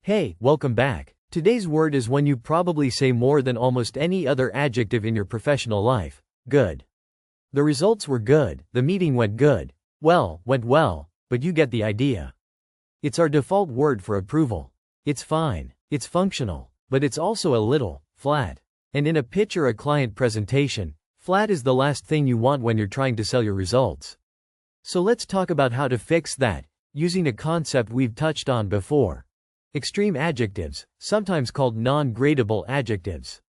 Hey, welcome back. Today's word is one you probably say more than almost any other adjective in your professional life. Good. The results were good, the meeting went good. Went well, but you get the idea. It's our default word for approval. It's fine, it's functional, but it's also a little flat. And in a pitch or a client presentation, flat is the last thing you want when you're trying to sell your results. So let's talk about how to fix that, using a concept we've touched on before. Extreme adjectives, sometimes called non-gradable adjectives.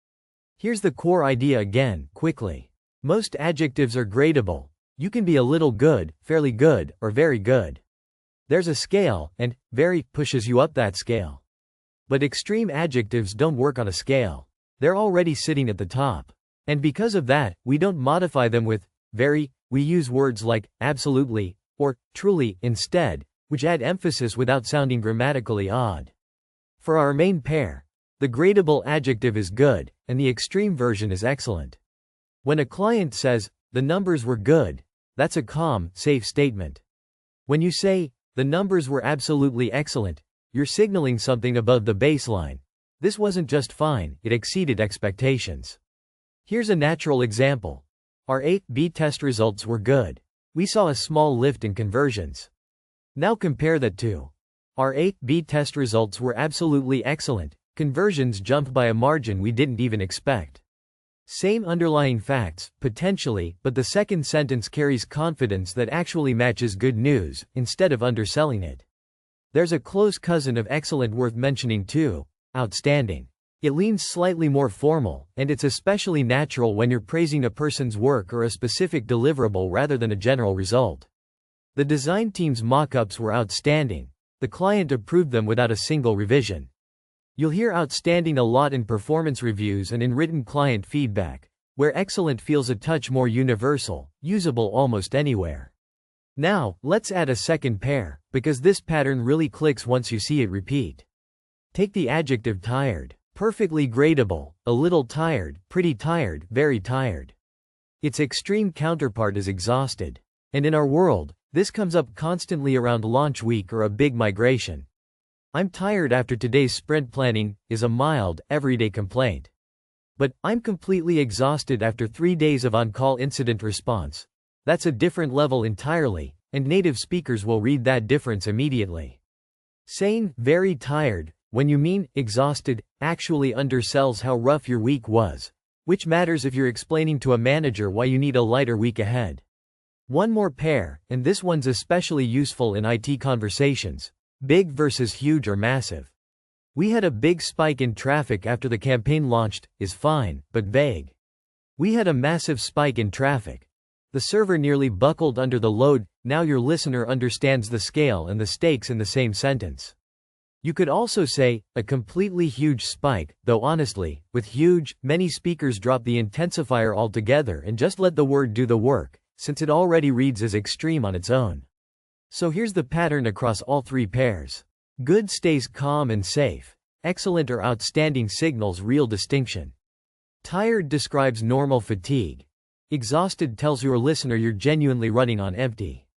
Here's the core idea again, quickly. Most adjectives are gradable. You can be a little good, fairly good, or very good. There's a scale, and very pushes you up that scale. But extreme adjectives don't work on a scale. They're already sitting at the top. And because of that, we don't modify them with very, we use words like absolutely or truly instead, which add emphasis without sounding grammatically odd. For our main pair, the gradable adjective is good, and the extreme version is excellent. When a client says, the numbers were good, that's a calm, safe statement. When you say, the numbers were absolutely excellent, you're signaling something above the baseline. This wasn't just fine, it exceeded expectations. Here's a natural example. Our A/B test results were good. We saw a small lift in conversions. Now compare that to our A/B test results were absolutely excellent. Conversions jumped by a margin we didn't even expect. Same underlying facts, potentially, but the second sentence carries confidence that actually matches good news, instead of underselling it. There's a close cousin of excellent worth mentioning too, outstanding. It leans slightly more formal, and it's especially natural when you're praising a person's work or a specific deliverable rather than a general result. The design team's mock-ups were outstanding. The client approved them without a single revision. You'll hear outstanding a lot in performance reviews and in written client feedback, where excellent feels a touch more universal, usable almost anywhere. Now, let's add a second pair, because this pattern really clicks once you see it repeat. Take the adjective tired. Perfectly gradable, a little tired, pretty tired, very tired. Its extreme counterpart is exhausted. And in our world, this comes up constantly around launch week or a big migration. I'm tired after today's sprint planning is a mild, everyday complaint. But I'm completely exhausted after 3 days of on-call incident response. That's a different level entirely, and native speakers will read that difference immediately. Saying very tired, when you mean exhausted, actually undersells how rough your week was, which matters if you're explaining to a manager why you need a lighter week ahead. One more pair, and this one's especially useful in IT conversations. Big versus huge or massive. We had a big spike in traffic after the campaign launched, is fine, but vague. We had a massive spike in traffic. The server nearly buckled under the load. Now your listener understands the scale and the stakes in the same sentence. You could also say, a completely huge spike, though honestly, with huge, many speakers drop the intensifier altogether and just let the word do the work, since it already reads as extreme on its own. So here's the pattern across all three pairs. Good stays calm and safe. Excellent or outstanding signals real distinction. Tired describes normal fatigue. Exhausted tells your listener you're genuinely running on empty.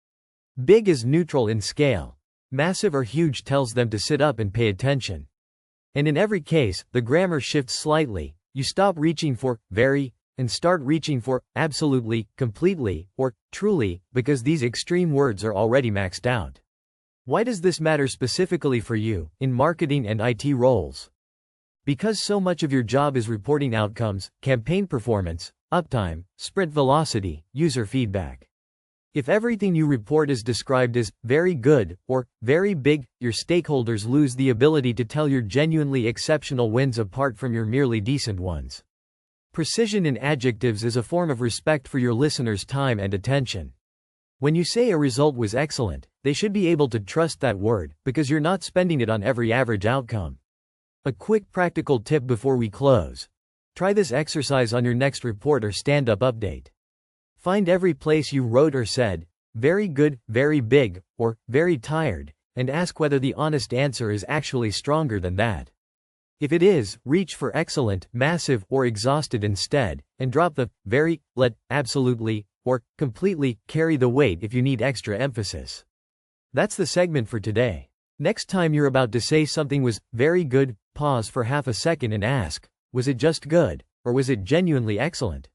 Big is neutral in scale. Massive or huge tells them to sit up and pay attention. And in every case, the grammar shifts slightly. You stop reaching for very and start reaching for absolutely, completely, or truly, because these extreme words are already maxed out. Why does this matter specifically for you, in marketing and IT roles? Because so much of your job is reporting outcomes, campaign performance, uptime, sprint velocity, user feedback. If everything you report is described as very good or very big, your stakeholders lose the ability to tell your genuinely exceptional wins apart from your merely decent ones. Precision in adjectives is a form of respect for your listeners' time and attention. When you say a result was excellent, they should be able to trust that word, because you're not spending it on every average outcome. A quick practical tip before we close. Try this exercise on your next report or stand-up update. Find every place you wrote or said, very good, very big, or very tired, and ask whether the honest answer is actually stronger than that. If it is, reach for excellent, massive, or exhausted instead, and drop the very. Let absolutely or completely carry the weight if you need extra emphasis. That's the segment for today. Next time you're about to say something was very good, pause for half a second and ask, was it just good, or was it genuinely excellent?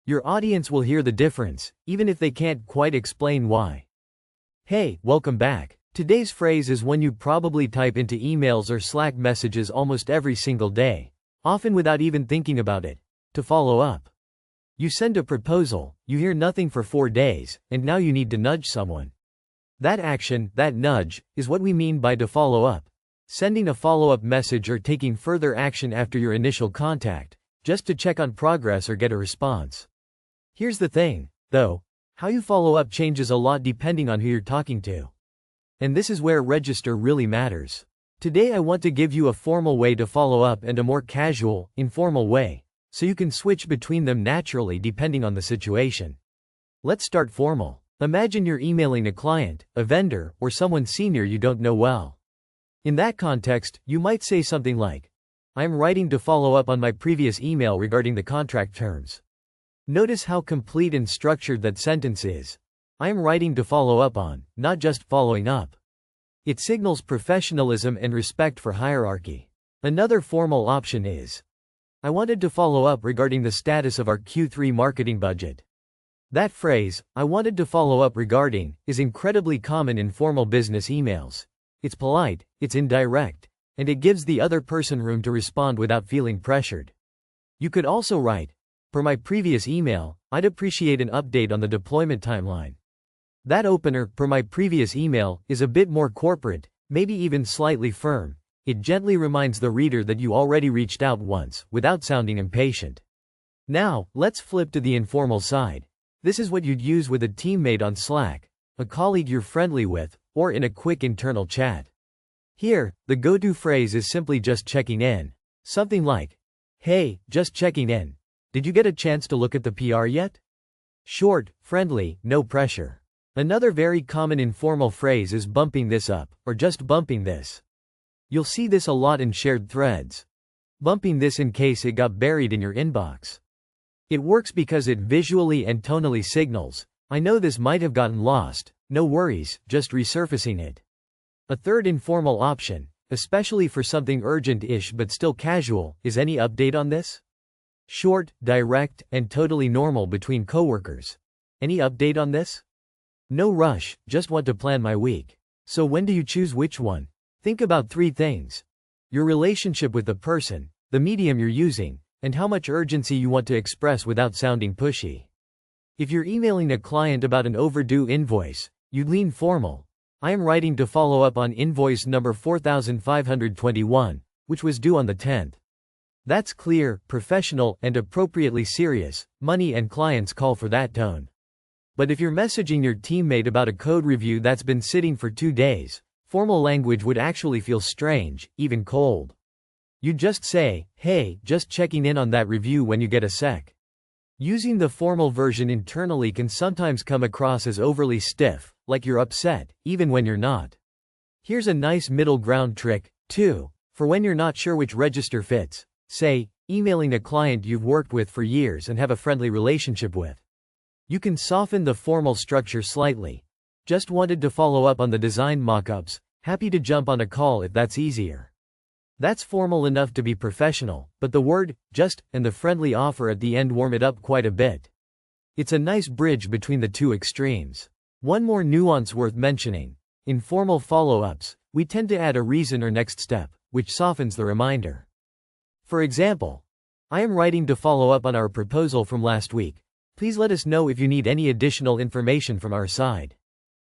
Your audience will hear the difference, even if they can't quite explain why. Hey, welcome back. Today's phrase is one you probably type into emails or Slack messages almost every single day, often without even thinking about it. To follow up. You send a proposal, you hear nothing for 4 days, and now you need to nudge someone. That action, that nudge, is what we mean by to follow up. Sending a follow-up message or taking further action after your initial contact, just to check on progress or get a response. Here's the thing, though, how you follow up changes a lot depending on who you're talking to. And this is where register really matters. Today I want to give you a formal way to follow up and a more casual, informal way, so you can switch between them naturally depending on the situation. Let's start formal. Imagine you're emailing a client, a vendor, or someone senior you don't know well. In that context, you might say something like, I'm writing to follow up on my previous email regarding the contract terms. Notice how complete and structured that sentence is. I'm writing to follow up on, not just following up. It signals professionalism and respect for hierarchy. Another formal option is, I wanted to follow up regarding the status of our Q3 marketing budget. That phrase, I wanted to follow up regarding, is incredibly common in formal business emails. It's polite, it's indirect, and it gives the other person room to respond without feeling pressured. You could also write, per my previous email, I'd appreciate an update on the deployment timeline. That opener, per my previous email, is a bit more corporate, maybe even slightly firm. It gently reminds the reader that you already reached out once, without sounding impatient. Now, let's flip to the informal side. This is what you'd use with a teammate on Slack, a colleague you're friendly with, or in a quick internal chat. Here, the go-to phrase is simply just checking in. Something like, hey, just checking in. Did you get a chance to look at the PR yet? Short, friendly, no pressure. Another very common informal phrase is bumping this up, or just bumping this. You'll see this a lot in shared threads. Bumping this in case it got buried in your inbox. It works because it visually and tonally signals, I know this might have gotten lost, no worries, just resurfacing it. A third informal option, especially for something urgent-ish but still casual, is any update on this? Short, direct, and totally normal between coworkers. Any update on this? No rush, just want to plan my week. So when do you choose which one? Think about 3 things. Your relationship with the person, the medium you're using, and how much urgency you want to express without sounding pushy. If you're emailing a client about an overdue invoice, you'd lean formal. I am writing to follow up on invoice number 4521, which was due on the 10th. That's clear, professional, and appropriately serious. Money and clients call for that tone. But if you're messaging your teammate about a code review that's been sitting for 2 days, formal language would actually feel strange, even cold. You'd just say, hey, just checking in on that review when you get a sec. Using the formal version internally can sometimes come across as overly stiff, like you're upset, even when you're not. Here's a nice middle ground trick, too, for when you're not sure which register fits. Say, emailing a client you've worked with for years and have a friendly relationship with. You can soften the formal structure slightly. Just wanted to follow up on the design mockups, happy to jump on a call if that's easier. That's formal enough to be professional, but the word, just, and the friendly offer at the end warm it up quite a bit. It's a nice bridge between the 2 extremes. One more nuance worth mentioning. In formal follow-ups, we tend to add a reason or next step, which softens the reminder. For example, I am writing to follow up on our proposal from last week. Please let us know if you need any additional information from our side.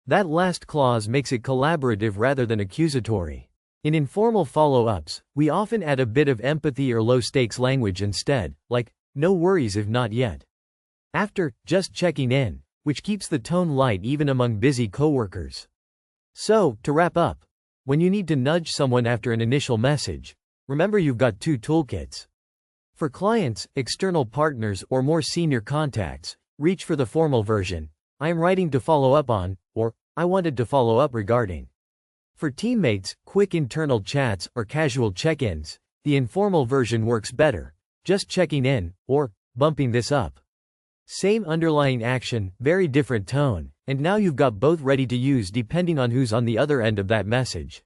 That last clause makes it collaborative rather than accusatory. In informal follow-ups, we often add a bit of empathy or low-stakes language instead, like, no worries if not yet. After, just checking in, which keeps the tone light even among busy coworkers. So, to wrap up, when you need to nudge someone after an initial message, remember you've got 2 toolkits. For clients, external partners, or more senior contacts, reach for the formal version, I am writing to follow up on, or, I wanted to follow up regarding. For teammates, quick internal chats, or casual check-ins, the informal version works better, just checking in, or, bumping this up. Same underlying action, very different tone, and now you've got both ready to use depending on who's on the other end of that message.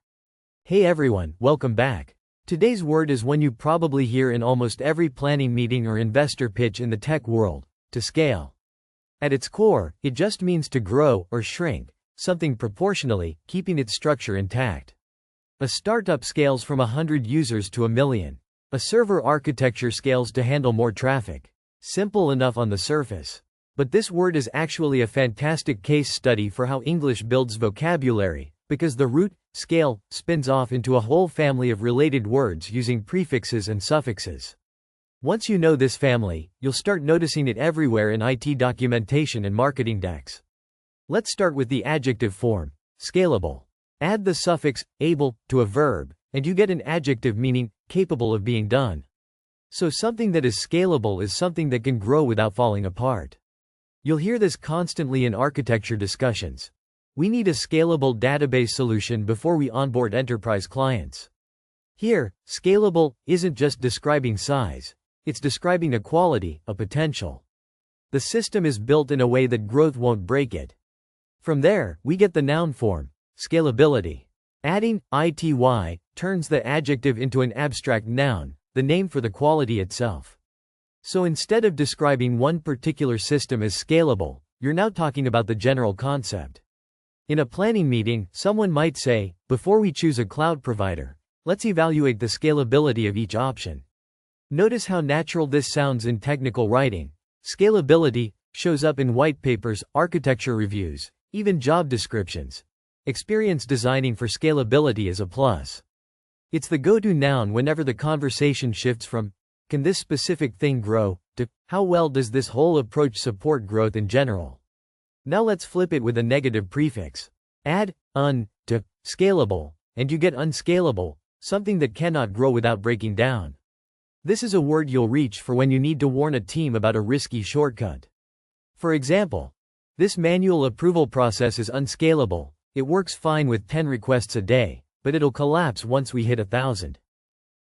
Hey everyone, welcome back. Today's word is one you probably hear in almost every planning meeting or investor pitch in the tech world: to scale. At its core, it just means to grow or shrink something proportionally, keeping its structure intact. A startup scales from 100 users to 1 million. A server architecture scales to handle more traffic. Simple enough on the surface. But this word is actually a fantastic case study for how English builds vocabulary, because the root, scale, spins off into a whole family of related words using prefixes and suffixes. Once you know this family, you'll start noticing it everywhere in IT documentation and marketing decks. Let's start with the adjective form, scalable. Add the suffix able to a verb, and you get an adjective meaning capable of being done. So something that is scalable is something that can grow without falling apart. You'll hear this constantly in architecture discussions. We need a scalable database solution before we onboard enterprise clients. Here, scalable isn't just describing size, it's describing a quality, a potential. The system is built in a way that growth won't break it. From there, we get the noun form, scalability. Adding ity turns the adjective into an abstract noun, the name for the quality itself. So instead of describing one particular system as scalable, you're now talking about the general concept. In a planning meeting, someone might say, before we choose a cloud provider, let's evaluate the scalability of each option. Notice how natural this sounds in technical writing. Scalability shows up in white papers, architecture reviews, even job descriptions. Experience designing for scalability is a plus. It's the go-to noun whenever the conversation shifts from, can this specific thing grow, to, how well does this whole approach support growth in general? Now let's flip it with a negative prefix. Add to scalable, and you get unscalable, something that cannot grow without breaking down. This is a word you'll reach for when you need to warn a team about a risky shortcut. For example, this manual approval process is unscalable. It works fine with 10 requests a day, but it'll collapse once we hit 1,000.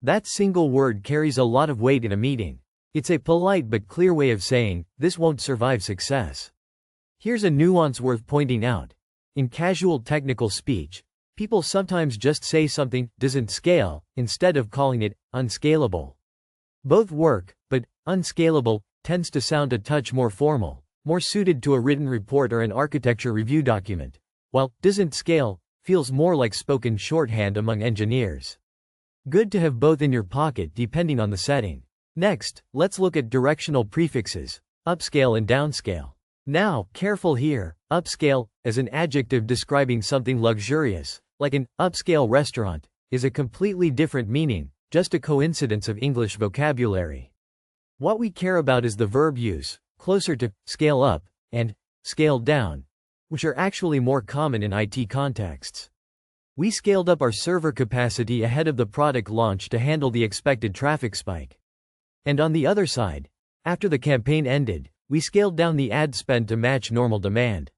That single word carries a lot of weight in a meeting. It's a polite but clear way of saying, this won't survive success. Here's a nuance worth pointing out. In casual technical speech, people sometimes just say something doesn't scale, instead of calling it unscalable. Both work, but unscalable tends to sound a touch more formal, more suited to a written report or an architecture review document, while doesn't scale feels more like spoken shorthand among engineers. Good to have both in your pocket depending on the setting. Next, let's look at directional prefixes, upscale and downscale. Now, careful here, upscale, as an adjective describing something luxurious, like an upscale restaurant, is a completely different meaning, just a coincidence of English vocabulary. What we care about is the verb use, closer to scale up and scale down, which are actually more common in IT contexts. We scaled up our server capacity ahead of the product launch to handle the expected traffic spike. And on the other side, after the campaign ended, we scaled down the ad spend to match normal demand.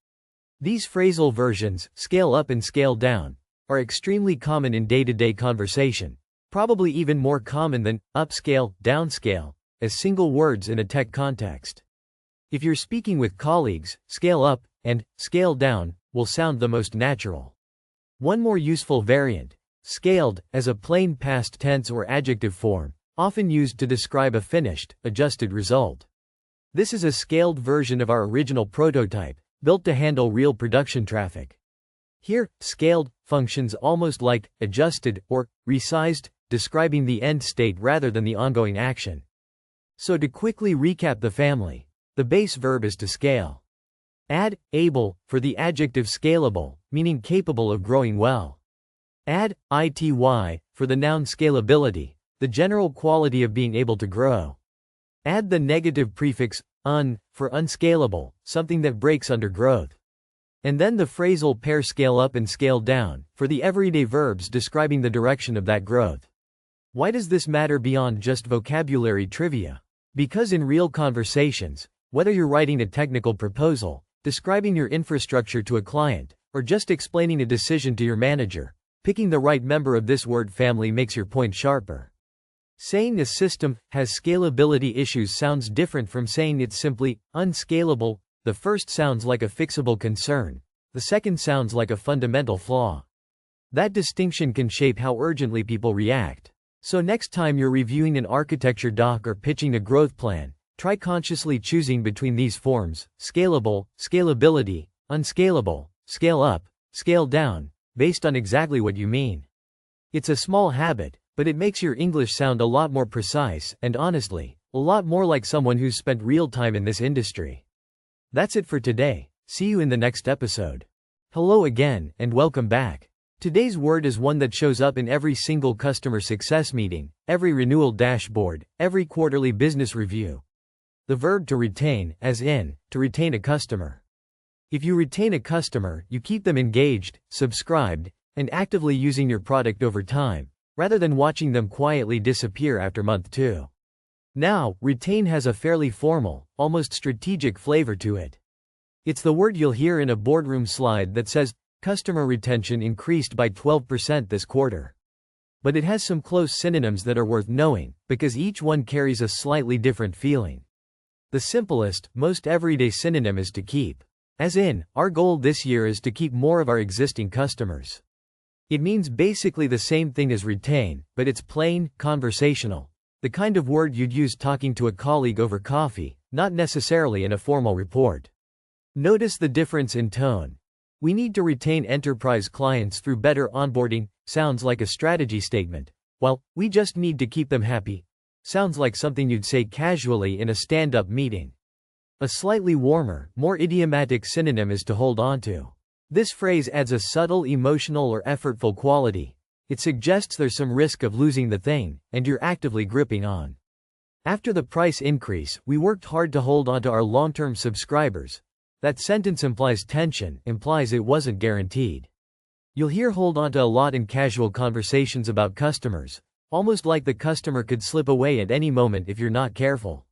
These phrasal versions, scale up and scale down, are extremely common in day-to-day conversation, probably even more common than upscale, downscale, as single words in a tech context. If you're speaking with colleagues, scale up and scale down will sound the most natural. One more useful variant, scaled, as a plain past tense or adjective form, often used to describe a finished, adjusted result. This is a scaled version of our original prototype, built to handle real production traffic. Here, scaled functions almost like adjusted or resized, describing the end state rather than the ongoing action. So to quickly recap the family, the base verb is to scale. Add able for the adjective scalable, meaning capable of growing well. Add ity for the noun scalability, the general quality of being able to grow. Add the negative prefix for unscalable, something that breaks under growth. And then the phrasal pair scale up and scale down for the everyday verbs describing the direction of that growth. Why does this matter beyond just vocabulary trivia? Because in real conversations, whether you're writing a technical proposal, describing your infrastructure to a client, or just explaining a decision to your manager, picking the right member of this word family makes your point sharper. Saying a system has scalability issues sounds different from saying it's simply unscalable. The first sounds like a fixable concern, the second sounds like a fundamental flaw. That distinction can shape how urgently people react. So next time you're reviewing an architecture doc or pitching a growth plan, try consciously choosing between these forms: scalable, scalability, unscalable, scale up, scale down, based on exactly what you mean. It's a small habit, but it makes your English sound a lot more precise and, honestly, a lot more like someone who's spent real time in this industry. That's it for today. See you in the next episode. Hello again, and welcome back. Today's word is one that shows up in every single customer success meeting, every renewal dashboard, every quarterly business review. The verb to retain, as in, to retain a customer. If you retain a customer, you keep them engaged, subscribed, and actively using your product over time, rather than watching them quietly disappear after month 2. Now, retain has a fairly formal, almost strategic flavor to it. It's the word you'll hear in a boardroom slide that says, "Customer retention increased by 12% this quarter." But it has some close synonyms that are worth knowing, because each one carries a slightly different feeling. The simplest, most everyday synonym is to keep. As in, our goal this year is to keep more of our existing customers. It means basically the same thing as retain, but it's plain, conversational. The kind of word you'd use talking to a colleague over coffee, not necessarily in a formal report. Notice the difference in tone. "We need to retain enterprise clients through better onboarding" sounds like a strategy statement, while "we just need to keep them happy" sounds like something you'd say casually in a stand-up meeting. A slightly warmer, more idiomatic synonym is to hold on to. This phrase adds a subtle emotional or effortful quality. It suggests there's some risk of losing the thing, and you're actively gripping on. After the price increase, we worked hard to hold on to our long-term subscribers. That sentence implies tension, implies it wasn't guaranteed. You'll hear hold on to a lot in casual conversations about customers, almost like the customer could slip away at any moment if you're not careful.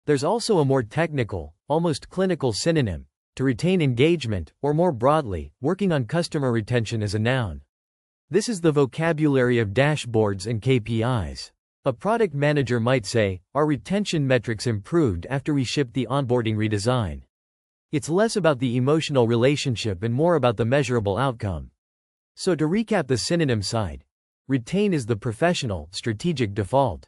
There's also a more technical, almost clinical synonym, to retain engagement, or more broadly, working on customer retention as a noun. This is the vocabulary of dashboards and KPIs. A product manager might say, "Our retention metrics improved after we shipped the onboarding redesign." It's less about the emotional relationship and more about the measurable outcome. So to recap the synonym side, retain is the professional, strategic default.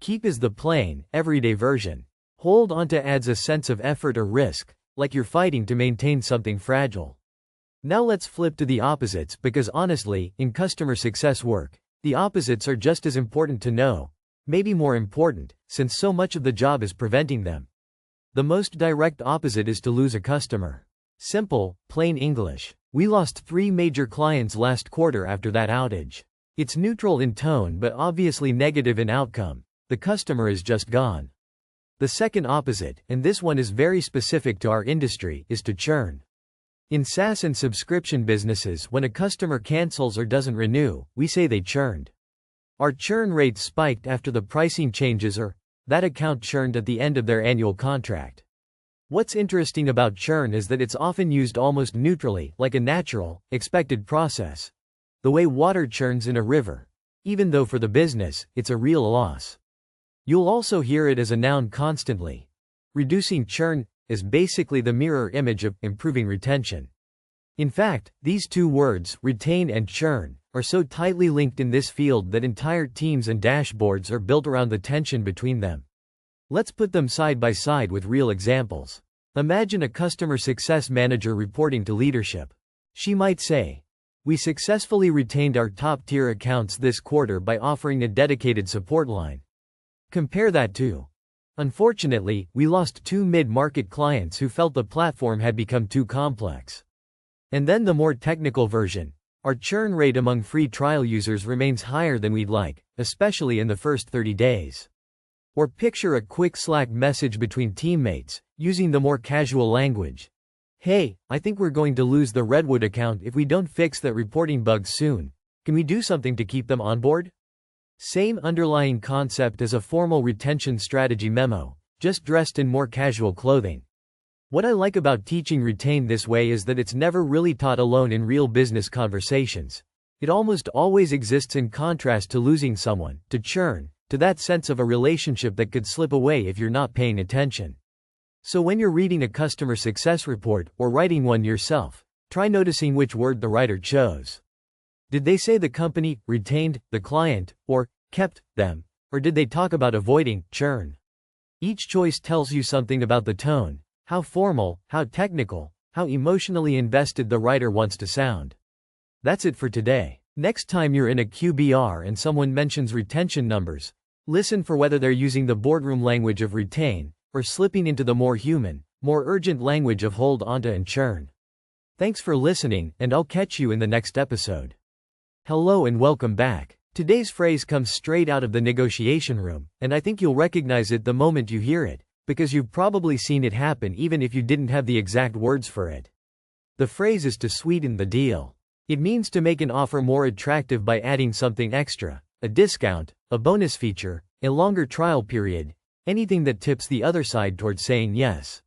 Keep is the plain, everyday version. Hold on to adds a sense of effort or risk, like you're fighting to maintain something fragile. Now let's flip to the opposites, because honestly, in customer success work, the opposites are just as important to know, maybe more important, since so much of the job is preventing them. The most direct opposite is to lose a customer. Simple, plain English. We lost 3 major clients last quarter after that outage. It's neutral in tone but obviously negative in outcome. The customer is just gone. The second opposite, and this one is very specific to our industry, is to churn. In SaaS and subscription businesses, when a customer cancels or doesn't renew, we say they churned. Our churn rate spiked after the pricing changes, or that account churned at the end of their annual contract. What's interesting about churn is that it's often used almost neutrally, like a natural, expected process. The way water churns in a river. Even though for the business, it's a real loss. You'll also hear it as a noun constantly. Reducing churn is basically the mirror image of improving retention. In fact, these two words, retain and churn, are so tightly linked in this field that entire teams and dashboards are built around the tension between them. Let's put them side by side with real examples. Imagine a customer success manager reporting to leadership. She might say, "We successfully retained our top-tier accounts this quarter by offering a dedicated support line." Compare that to, "Unfortunately, we lost 2 mid-market clients who felt the platform had become too complex." And then the more technical version. "Our churn rate among free trial users remains higher than we'd like, especially in the first 30 days. Or picture a quick Slack message between teammates, using the more casual language. "Hey, I think we're going to lose the Redwood account if we don't fix that reporting bug soon. Can we do something to keep them on board?" Same underlying concept as a formal retention strategy memo, just dressed in more casual clothing. What I like about teaching retain this way is that it's never really taught alone in real business conversations. It almost always exists in contrast to losing someone, to churn, to that sense of a relationship that could slip away if you're not paying attention. So when you're reading a customer success report, or writing one yourself, try noticing which word the writer chose. Did they say the company retained the client or kept them? Or did they talk about avoiding churn? Each choice tells you something about the tone, how formal, how technical, how emotionally invested the writer wants to sound. That's it for today. Next time you're in a QBR and someone mentions retention numbers, listen for whether they're using the boardroom language of retain, or slipping into the more human, more urgent language of hold onto and churn. Thanks for listening, and I'll catch you in the next episode. Hello and welcome back. Today's phrase comes straight out of the negotiation room, and I think you'll recognize it the moment you hear it, because you've probably seen it happen even if you didn't have the exact words for it. The phrase is to sweeten the deal. It means to make an offer more attractive by adding something extra, a discount, a bonus feature, a longer trial period, anything that tips the other side towards saying yes.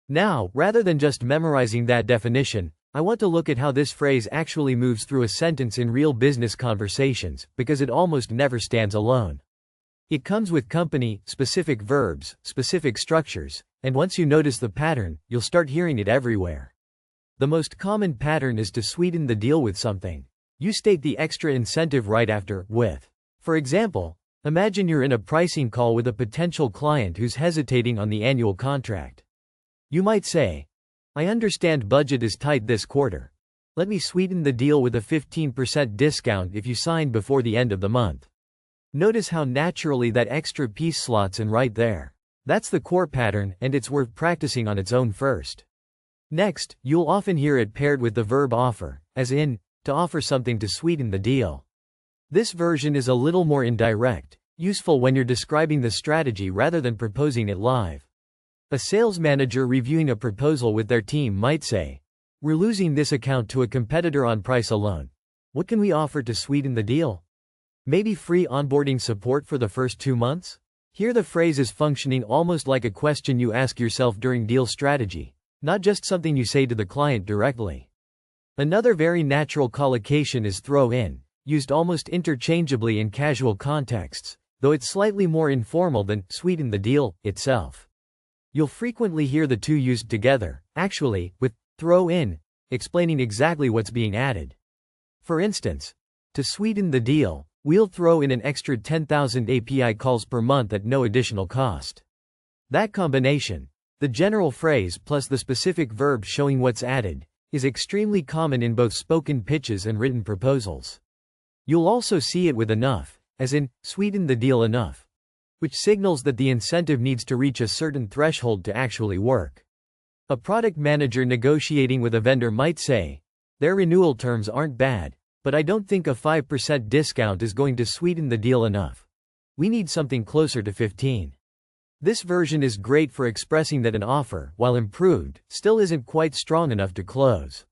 Now, rather than just memorizing that definition, I want to look at how this phrase actually moves through a sentence in real business conversations, because it almost never stands alone. It comes with company, specific verbs, specific structures, and once you notice the pattern, you'll start hearing it everywhere. The most common pattern is to sweeten the deal with something. You state the extra incentive right after with. For example, imagine you're in a pricing call with a potential client who's hesitating on the annual contract. You might say, "I understand budget is tight this quarter. Let me sweeten the deal with a 15% discount if you sign before the end of the month." Notice how naturally that extra piece slots in right there. That's the core pattern, and it's worth practicing on its own first. Next, you'll often hear it paired with the verb offer, as in, to offer something to sweeten the deal. This version is a little more indirect, useful when you're describing the strategy rather than proposing it live. A sales manager reviewing a proposal with their team might say, "We're losing this account to a competitor on price alone. What can we offer to sweeten the deal? Maybe free onboarding support for the first 2 months?" Here the phrase is functioning almost like a question you ask yourself during deal strategy, not just something you say to the client directly. Another very natural collocation is throw in, used almost interchangeably in casual contexts, though it's slightly more informal than sweeten the deal itself. You'll frequently hear the two used together, actually, with throw in, explaining exactly what's being added. For instance, to sweeten the deal, we'll throw in an extra 10,000 API calls per month at no additional cost. That combination, the general phrase plus the specific verb showing what's added, is extremely common in both spoken pitches and written proposals. You'll also see it with enough, as in, sweeten the deal enough, which signals that the incentive needs to reach a certain threshold to actually work. A product manager negotiating with a vendor might say, "Their renewal terms aren't bad, but I don't think a 5% discount is going to sweeten the deal enough. We need something closer to 15." This version is great for expressing that an offer, while improved, still isn't quite strong enough to close.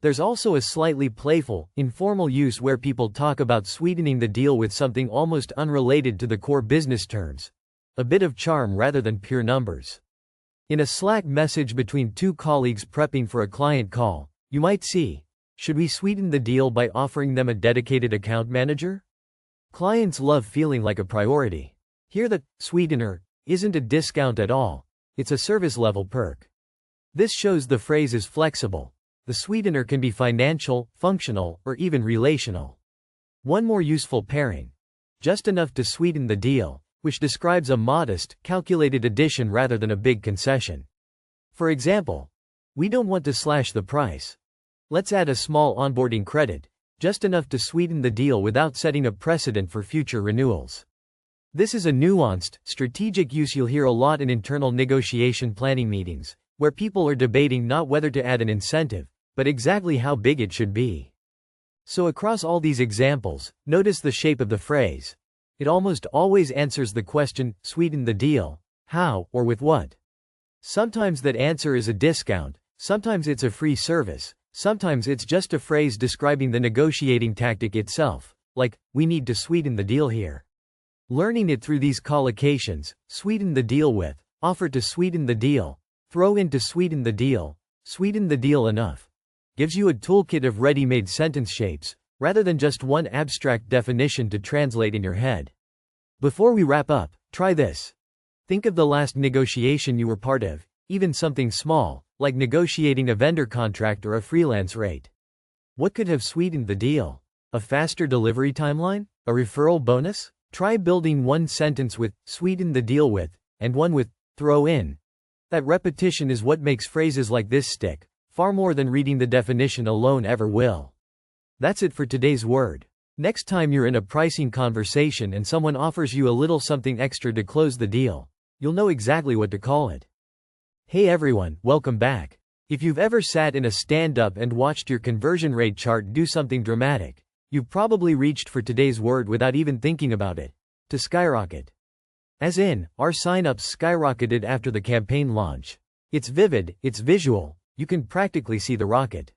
There's also a slightly playful, informal use where people talk about sweetening the deal with something almost unrelated to the core business terms. A bit of charm rather than pure numbers. In a Slack message between two colleagues prepping for a client call, you might see, "Should we sweeten the deal by offering them a dedicated account manager?" Clients love feeling like a priority. Here the sweetener isn't a discount at all, it's a service level perk. This shows the phrase is flexible. The sweetener can be financial, functional, or even relational. One more useful pairing. Just enough to sweeten the deal, which describes a modest, calculated addition rather than a big concession. For example, "We don't want to slash the price. Let's add a small onboarding credit, just enough to sweeten the deal without setting a precedent for future renewals." This is a nuanced, strategic use you'll hear a lot in internal negotiation planning meetings, where people are debating not whether to add an incentive, but exactly how big it should be. So across all these examples, notice the shape of the phrase. It almost always answers the question, sweeten the deal, how, or with what. Sometimes that answer is a discount, sometimes it's a free service, sometimes it's just a phrase describing the negotiating tactic itself, like, "We need to sweeten the deal here." Learning it through these collocations, sweeten the deal with, offer to sweeten the deal, throw in to sweeten the deal enough, gives you a toolkit of ready-made sentence shapes, rather than just one abstract definition to translate in your head. Before we wrap up, try this. Think of the last negotiation you were part of, even something small, like negotiating a vendor contract or a freelance rate. What could have sweetened the deal? A faster delivery timeline? A referral bonus? Try building one sentence with sweeten the deal with, and one with throw in. That repetition is what makes phrases like this stick, far more than reading the definition alone ever will. That's it for today's word. Next time you're in a pricing conversation and someone offers you a little something extra to close the deal, you'll know exactly what to call it. Hey everyone, welcome back. If you've ever sat in a stand-up and watched your conversion rate chart do something dramatic, you've probably reached for today's word without even thinking about it. To skyrocket. As in, our sign-ups skyrocketed after the campaign launch. It's vivid, it's visual, you can practically see the rocket.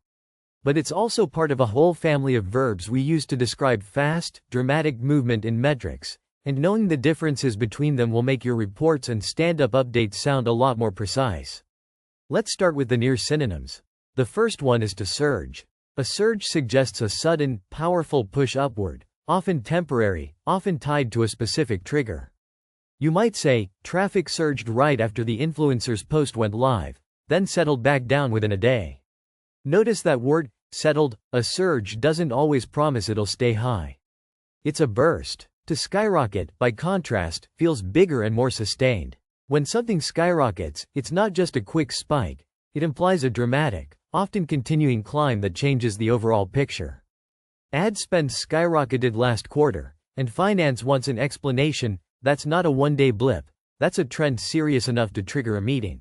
But it's also part of a whole family of verbs we use to describe fast, dramatic movement in metrics, and knowing the differences between them will make your reports and stand-up updates sound a lot more precise. Let's start with the near synonyms. The first one is to surge. A surge suggests a sudden, powerful push upward, often temporary, often tied to a specific trigger. You might say, traffic surged right after the influencer's post went live, then settled back down within a day. Notice that word, settled. A surge doesn't always promise it'll stay high. It's a burst. To skyrocket, by contrast, feels bigger and more sustained. When something skyrockets, it's not just a quick spike, it implies a dramatic, often continuing climb that changes the overall picture. Ad spend skyrocketed last quarter, and finance wants an explanation. That's not a one-day blip, that's a trend serious enough to trigger a meeting.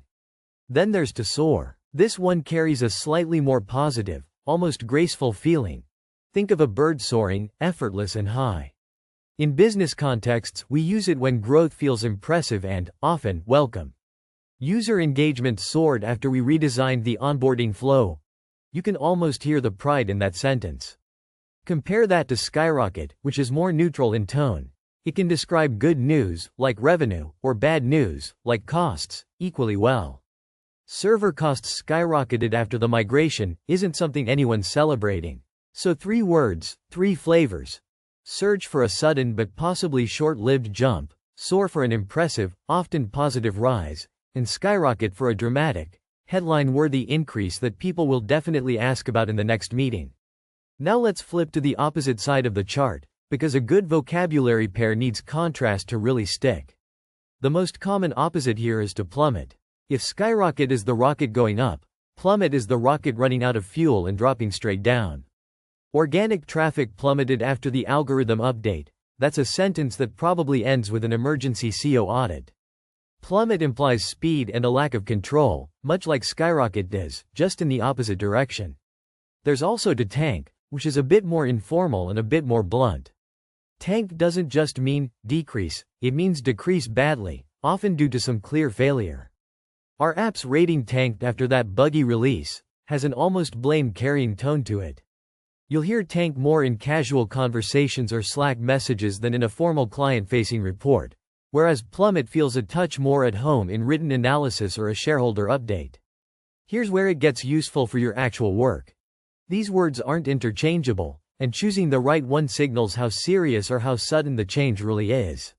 Then there's to soar. This one carries a slightly more positive, almost graceful feeling. Think of a bird soaring, effortless and high. In business contexts, we use it when growth feels impressive and, often, welcome. User engagement soared after we redesigned the onboarding flow. You can almost hear the pride in that sentence. Compare that to skyrocket, which is more neutral in tone. It can describe good news, like revenue, or bad news, like costs, equally well. Server costs skyrocketed after the migration isn't something anyone's celebrating. So 3 words, 3 flavors. Surge for a sudden but possibly short-lived jump, soar for an impressive, often positive rise, and skyrocket for a dramatic, headline-worthy increase that people will definitely ask about in the next meeting. Now let's flip to the opposite side of the chart, because a good vocabulary pair needs contrast to really stick. The most common opposite here is to plummet. If skyrocket is the rocket going up, plummet is the rocket running out of fuel and dropping straight down. Organic traffic plummeted after the algorithm update. That's a sentence that probably ends with an emergency CO audit. Plummet implies speed and a lack of control, much like skyrocket does, just in the opposite direction. There's also to tank, which is a bit more informal and a bit more blunt. Tank doesn't just mean decrease, it means decrease badly, often due to some clear failure. Our app's rating tanked after that buggy release, has an almost blame-carrying tone to it. You'll hear tank more in casual conversations or Slack messages than in a formal client-facing report, whereas plummet feels a touch more at home in written analysis or a shareholder update. Here's where it gets useful for your actual work. These words aren't interchangeable, and choosing the right one signals how serious or how sudden the change really is.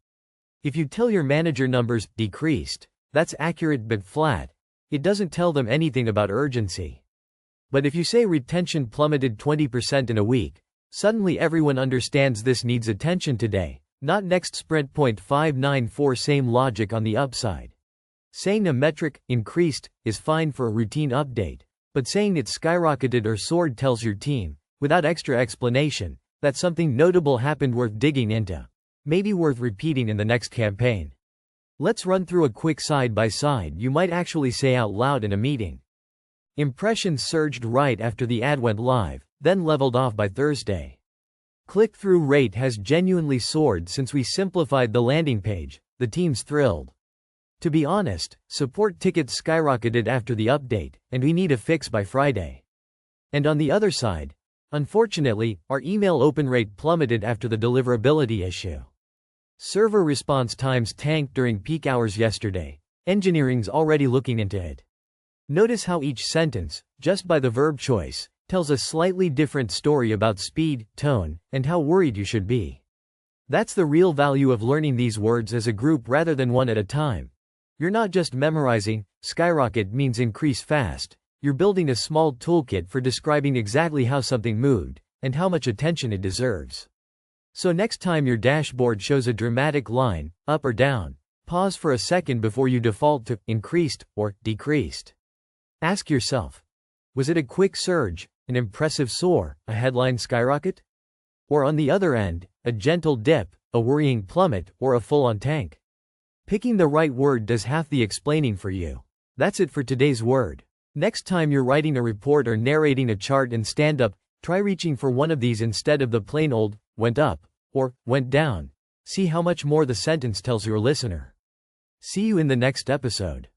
If you tell your manager numbers decreased, that's accurate but flat. It doesn't tell them anything about urgency. But if you say retention plummeted 20% in a week, suddenly everyone understands this needs attention today, not next sprint. 594 Same logic on the upside. Saying a metric, increased, is fine for a routine update, but saying it skyrocketed or soared tells your team, without extra explanation, that something notable happened worth digging into. Maybe worth repeating in the next campaign. Let's run through a quick side-by-side you might actually say out loud in a meeting. Impressions surged right after the ad went live, then leveled off by Thursday. Click-through rate has genuinely soared since we simplified the landing page. The team's thrilled. To be honest, support tickets skyrocketed after the update, and we need a fix by Friday. And on the other side, unfortunately, our email open rate plummeted after the deliverability issue. Server response times tanked during peak hours yesterday. Engineering's already looking into it. Notice how each sentence, just by the verb choice, tells a slightly different story about speed, tone, and how worried you should be. That's the real value of learning these words as a group rather than one at a time. You're not just memorizing. Skyrocket means increase fast. You're building a small toolkit for describing exactly how something moved, and how much attention it deserves. So next time your dashboard shows a dramatic line, up or down, pause for a second before you default to increased or decreased. Ask yourself, was it a quick surge, an impressive soar, a headline skyrocket? Or on the other end, a gentle dip, a worrying plummet, or a full-on tank? Picking the right word does half the explaining for you. That's it for today's word. Next time you're writing a report or narrating a chart in stand-up, try reaching for one of these instead of the plain old, went up, or went down. See how much more the sentence tells your listener. See you in the next episode.